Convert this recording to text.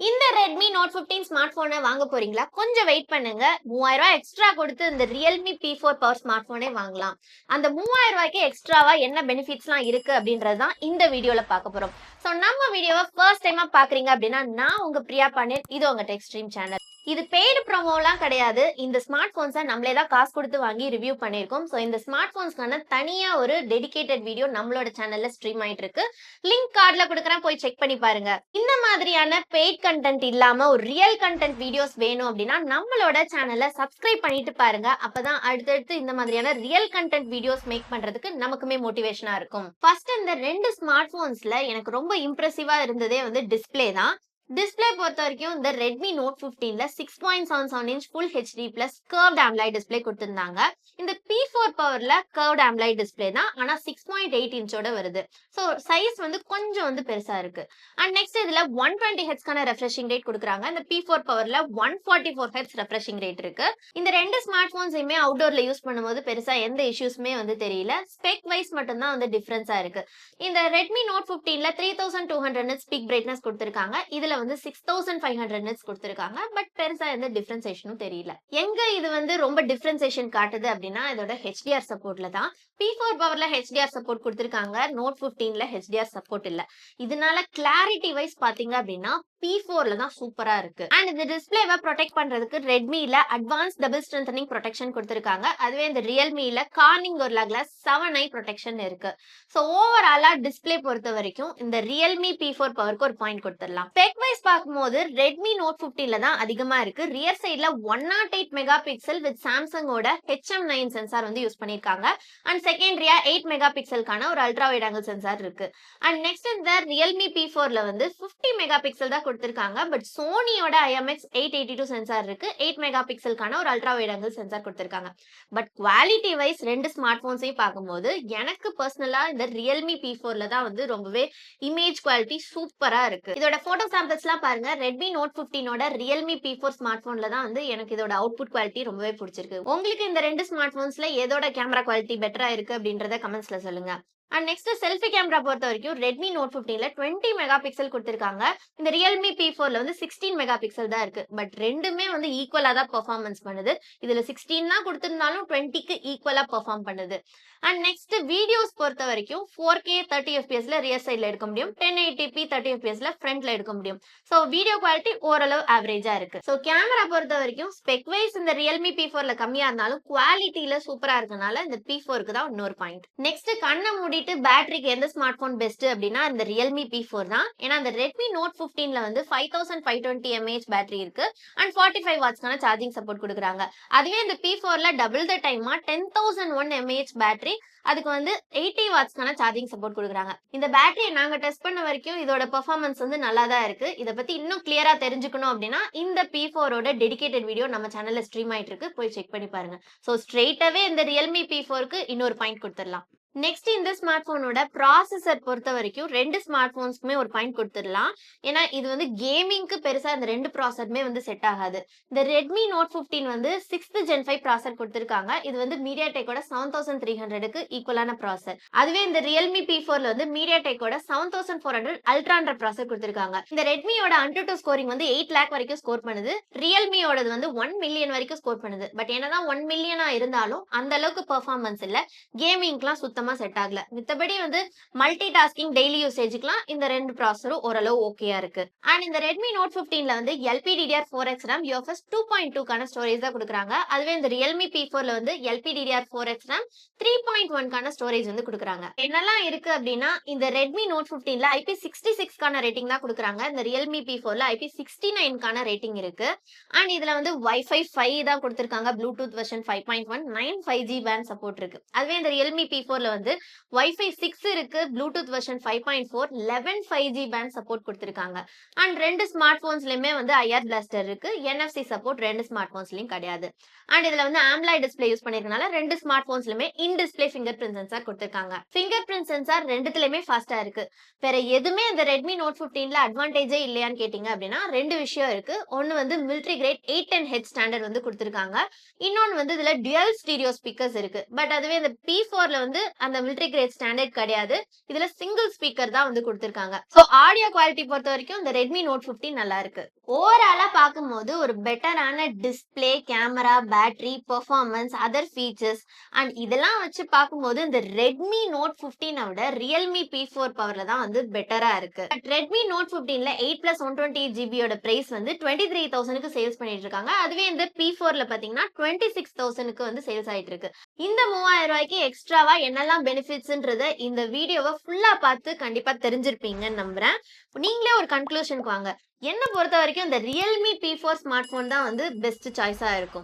இந்த Redmi Note 15 smart போனை வாங்க போறீங்களா? கொஞ்சம் வெயிட் பண்ணுங்க. 3000 ரூபாய் எக்ஸ்ட்ரா கொடுத்து இந்த Realme P4 பவர் ஸ்மார்ட் போனே வாங்கலாம். அந்த 3000 ரூபாய்க்கு எக்ஸ்ட்ராவா என்ன பெனிஃபிட்ஸ்லாம் இருக்கு அப்படின்றது தான் இந்த வீடியோல பார்க்க போறோம். சோ நம்ம வீடியோவை ஃபர்ஸ்ட் டைமா பாக்குறீங்க அப்படின்னா நான் உங்க பிரியா பாண்டியன். இது உங்க டெக் ஸ்ட்ரீம் சேனல். இது பெய்டு ப்ரோமோலாம் கிடையாது. இந்த ஸ்மார்ட் போன்ஸை நம்மளே தான் காசு கொடுத்து வாங்கி ரிவ்யூ பண்ணியிருக்கோம். ஸோ இந்த ஸ்மார்ட் போன்ஸ்க்கான தனியா ஒரு டெடிகேட்டட் வீடியோ நம்மளோட சேனல்ல ஸ்ட்ரீம் ஆயிட்டு இருக்கு. லிங்க் கார்ட்ல கொடுக்குறேன், போய் செக் பண்ணி பாருங்க. இந்த மாதிரியான பெய்ட் கண்டென்ட் இல்லாம ஒரு ரியல் கண்டென்ட் வீடியோஸ் வேணும் அப்படின்னா நம்மளோட சேனலை சப்ஸ்கிரைப் பண்ணிட்டு பாருங்க. அப்பதான் அடுத்தடுத்து இந்த மாதிரியான ரியல் கண்டென்ட் வீடியோஸ் மேக் பண்றதுக்கு நமக்குமே மோட்டிவேஷனா இருக்கும். ஃபர்ஸ்ட் இந்த ரெண்டு ஸ்மார்ட் போன்ஸ்ல எனக்கு ரொம்ப இம்ப்ரெசிவா இருந்ததே வந்து டிஸ்பிளே தான். டிஸ்பிளே பொறுத்த வரைக்கும் இந்த Redmi Note 15ல 6.77 inch Full HD Plus Curved AMOLED display கொடுத்திருந்தாங்க. இந்த P4 பவர்ல Curved AMOLED டிஸ்பிளே தான், ஆனா 6.8 inchோட வருது. ஸோ சைஸ் வந்து கொஞ்சம் வந்து பெருசா இருக்கு. அண்ட் நெக்ஸ்ட் இதுல 120 Hz கான ரெஃப்ரெஷிங் ரேட் கொடுக்குறாங்க. இந்த P4 பவர்ல 144 Hz ரெஃப்ரெஷிங் ரேட் இருக்கு. இந்த ரெண்டு ஸ்மார்ட் போன்ஸையுமே அவுட்டோர்ல யூஸ் பண்ணும்போது பெருசா எந்த இஷ்யூஸ்மே வந்து தெரியல. ஸ்பெக் வைஸ் மட்டும் தான் வந்து டிஃபரன்ஸா இருக்கு. இந்த Redmi Note 15ல 3200 nits peak brightness கொடுத்திருக்காங்க. இதுல வந்து 6500 nits கொடுத்திருக்காங்க. பட் பெருசா எந்த டிஃபரன்சியேஷனும் தெரியல. எங்க இது வந்து ரொம்ப டிஃபரன்சியேஷன் காட்டுது அப்படின்னா இதோட HDR சப்போர்ட்ல தான். P4 பவர்ல HDR சப்போர்ட் கொடுத்திருக்காங்க. Note 15ல HDR சப்போர்ட் இல்ல. இதனால கிளாரிட்டி வைஸ் பாத்தீங்க அப்படின்னா P4ல தான் சூப்பரா இருக்கு. அண்ட் இந்த டிஸ்பிளேவை ப்ரொடெக்ட் பண்றதுக்கு Redmiல அட்வான்ஸ் டபுள் ஸ்ட்ரென்தனிங் ப்ரொடெக்ஷன் கொடுத்திருக்காங்க. அதுவே இந்த Realmeல Corning Gorilla Glass 7i protection இருக்கு. சோ ஓவராலா டிஸ்பிளே பொறுத்த வரைக்கும் இந்த Realme P4 பவருக்கு ஒரு பாயிண்ட் கொடுத்துடலாம். ஸ்பெக் வைஸ் பார்க்கும்போது Redmi Note 15ல தான் அதிகமா இருக்கு. ரியர் சைடுல 108 மெகா பிக்சல் வித் சாம்சங்கோட HM9 சென்சார் வந்து யூஸ் பண்ணிருக்காங்க. அண்ட் செகண்டரியா 8 மெகா பிக்சலுக்கான ஒரு அல்ட்ரா வைட் ஆங்கிள் சென்சார் இருக்கு. அண்ட் நெக்ஸ்ட் இந்த Realme P4ல வந்து 50 மெகா பிக்சல் தான் கொடுத்திருக்காங்க. பட் சோனியோட IMX 882 சென்சார் இருக்கு. 8 மெகா பிக்சலுக்கான ஒரு அல்ட்ரா வைட் ஆங்கிள் சென்சார் கொடுத்திருக்காங்க. பட் குவாலிட்டி வைஸ் ரெண்டு ஸ்மார்ட் போன்ஸையும் பார்க்கும்போது எனக்கு பர்சனலா இந்த Realme P4ல தான் வந்து ரொம்பவே இமேஜ் குவாலிட்டி சூப்பரா இருக்கு. இதோட போட்டோ சாம்பிள்ஸ்லாம் பாருங்க. Redmi Note 15ஓட Realme P4 smart போன்ல தான் வந்து எனக்கு இதோட அவுட்புட் குவாலிட்டி ரொம்பவே பிடிச்சிருக்கு. உங்களுக்கு இந்த ரெண்டு ஸ்மார்ட் போன்ஸ்ல எதோட கேமரா குவாலிட்டி பெட்டரா இருக்கு அப்படின்றத கமெண்ட்ஸ்ல சொல்லுங்க. அண்ட் நெக்ஸ்ட் செல்ஃபி கேமரா பொறுத்த வரைக்கும் Redmi Note 15ல 20 மெகா பிக்சல் கொடுத்திருக்காங்க. இந்த Realme P4ல வந்து 16 மெகா பிக்சல் தான் இருக்கு. பட் ரெண்டுமே வந்து ஈக்குவலா தான் பெர்ஃபார்மன்ஸ் பண்ணுது. இதுல 16 தான் கொடுத்திருந்தாலும் 20க்கு ஈக்குவலா பெர்ஃபார்ம் பண்ணுது. அண்ட் நெக்ஸ்ட் வீடியோஸ் பொறுத்த வரைக்கும் 4K 30 fpsல ரியர் சைடுல எடுக்க முடியும். 1080p 30 fpsல ஃப்ரண்ட்ல எடுக்க முடியும். சோ வீடியோ குவாலிட்டி ஓரளவு ஆவரேஜா இருக்கு. சோ கேமரா பொறுத்த வரைக்கும் ஸ்பெக் வைஸ் இந்த Realme P4ல கம்மியா இருந்தாலும் குவாலிட்டில சூப்பரா இருக்கனால இந்த P4க்கு தான் இன்னொரு பாயிண்ட். நெக்ஸ்ட் கண்ணை மூடிட்டு பேட்டரிக்கு எந்த ஸ்மார்ட் போன் பெஸ்ட் அப்படின்னா இந்த Realme P4 தான். ஏன்னா இந்த Redmi Note 15ல வந்து 5520 mAh பேட்டரி இருக்கு. அண்ட் 45 வாட்ஸ்க்கான சார்ஜிங் சப்போர்ட் கொடுக்குறாங்க. அதுவே இந்த P4ல டபுள் த டைமா 10001 mAh பேட்டரி, அதுக்கு வந்து 80 வாட்ஸ்க்கான சார்ஜிங் சப்போர்ட் கொடுக்குறாங்க. இந்த பேட்டரியை நாங்க டெஸ்ட் பண்ண வரைக்கும் இதோட பெர்ஃபார்மன்ஸ் வந்து நல்லா தான் இருக்கு. இதை பத்தி இன்னும் கிளியரா தெரிஞ்சுக்கணும் அப்படின்னா இந்த P4ஓட டெடிகேட்டட் வீடியோ நம்ம சேனல்ல ஸ்ட்ரீம் ஆயிட்டு இருக்கு, போய் செக் பண்ணி பாருங்க. சோ ஸ்ட்ரெயிட்டாவே இந்த Realme P4க்கு இன்னொரு பாயிண்ட் கொடுத்துடலாம். நெக்ஸ்ட் இந்த ஸ்மார்ட் போனோட ப்ராசஸர் பொறுத்த வரைக்கும் ரெண்டு ஸ்மார்ட் போன்ஸ்க்குமே ஒரு பாயிண்ட் கொடுத்துடலாம். ஏன்னா இது வந்து கேமிங்க்கு பெருசா இந்த ரெண்டு ப்ராசஸருமே வந்து செட் ஆகாது. இந்த Redmi Note 15 வந்து 6th Gen 5 ப்ராசஸர் கொடுத்திருக்காங்க. இது வந்து MediaTekோட 7300க்கு ஈக்குவலான ப்ராசஸர். அதுவே இந்த Realme P4ல வந்து MediaTekோட 7400 அல்ட்ரான்ற ப்ராசஸர் கொடுத்திருக்காங்க. இந்த Redmiயோட AnTuTu ஸ்கோரிங் வந்து 8 lakh வரைக்கும் ஸ்கோர் பண்ணுது. Realmeயோடது வந்து 1 million வரைக்கும் ஸ்கோர் பண்ணுது. பட் என்னதான் 1 million இருந்தாலும் அந்த அளவுக்கு பெர்ஃபார்மன்ஸ் இல்ல. கேமிங்க்குலாம் சுத்தமா செட் ஆகல. மித்தபடி வந்து மல்டி டாஸ்கிங் டெய்லி யூசேஜ்க்குலாம் இந்த ரெண்டு ப்ராசஸரும் ஓரளவு ஓகேயா இருக்கு. அண்ட் இந்த Redmi Note 15ல வந்து LPDDR4X RAM UFS 2.2 கான ஸ்டோரேஜ் தான் கொடுக்குறாங்க. அதுவே இந்த Realme P4ல வந்து LPDDR4X RAM 3.1 கான ஸ்டோரேஜ் வந்து கொடுக்குறாங்க. என்னெல்லாம் இருக்கு அப்படின்னா இந்த Redmi Note 15ல IP66 கான ரேட்டிங் தான் கொடுக்குறாங்க. இந்த Realme P4ல IP69 கான ரேட்டிங் இருக்கு. அண்ட் இதுல வந்து Wi-Fi 5 தான் கொடுத்திருக்காங்க. Bluetooth version 5.1 9 5G band support இருக்கு. அதுவே இந்த Realme P4ல வந்து Wi-Fi 6 இருக்கு. Bluetooth version 5.4 11 5G band support கொடுத்திருக்காங்க. அண்ட் ரெண்டு ஸ்மார்ட் போன்ஸ்லயுமே வந்து IR பிளாஸ்டர் இருக்கு. NFC சப்போர்ட் ரெண்டு ஸ்மார்ட் போன்ஸ்லயும் கிடையாது. அண்ட் இதுல வந்து AMOLED டிஸ்ப்ளே யூஸ் பண்ணிருக்கனால ரெண்டு ஸ்மார்ட் போன்ஸ்லயுமே in display finger print sensor கொடுத்திருக்காங்க. ஃபிங்கர் பிரிண்ட் சென்சார் ரெண்டுத்துலயுமே ஃபாஸ்டா இருக்கு. வேற எதுவுமே இந்த Redmi Note 15ல அட்வான்டேஜே இல்லையான்னு கேட்டீங்க அப்படின்னா ரெண்டு விஷயம் இருக்கு. ஒன்னு வந்து மிலிட்டரி கிரேட் 810H ஸ்டாண்டர்ட் வந்து கொடுத்திருக்காங்க. இன்னொன்னு வந்து இதுல டுயல் ஸ்டீரியோ ஸ்பீக்கர்ஸ் இருக்கு. பட் அதுவே இந்த P4ல வந்து அந்த மிலிட்டரி கிரேட் ஸ்டாண்டர்ட் கிடையாது. இதுல சிங்கிள் ஸ்பீக்கர் தான் வந்து குடுத்திருக்காங்க. சோ ஆடியோ குவாலிட்டி பொறுத்தவரைக்கும் இந்த Redmi Note 15 நல்லா இருக்கு. ஓவராலா பார்க்கும்போது ஒரு பெட்டரான display, camera, battery, performance, other features and இதெல்லாம் வச்சு பார்க்கும்போது இந்த Redmi Note 15 விட Realme P4 பவர்ல தான் வந்து பெட்டரா இருக்கு. பட் Redmi Note 15ல 8+128GB யோட பிரைஸ் வந்து 23,000க்கு சேல்ஸ் பண்ணிட்டு இருக்காங்க. அதுவே இந்த P4ல பாத்தீங்கன்னா 26,000க்கு வந்து சேல்ஸ் ஆயிட்டு இருக்கு. இந்த 3000 ரூபாய்க்கு எக்ஸ்ட்ராவா என்னெல்லாம் பெனிஃபிட்ஸ்ன்றத இந்த வீடியோவை ஃபுல்லா பார்த்து கண்டிப்பா தெரிஞ்சிருப்பீங்கன்னு நம்புறேன். நீங்களே ஒரு கன்க்ளூஷனுக்கு வாங்க. என்ன பொறுத்த வரைக்கும் இந்த Realme P4 ஸ்மார்ட் போன் தான் வந்து பெஸ்ட் சாய்ஸா இருக்கும்.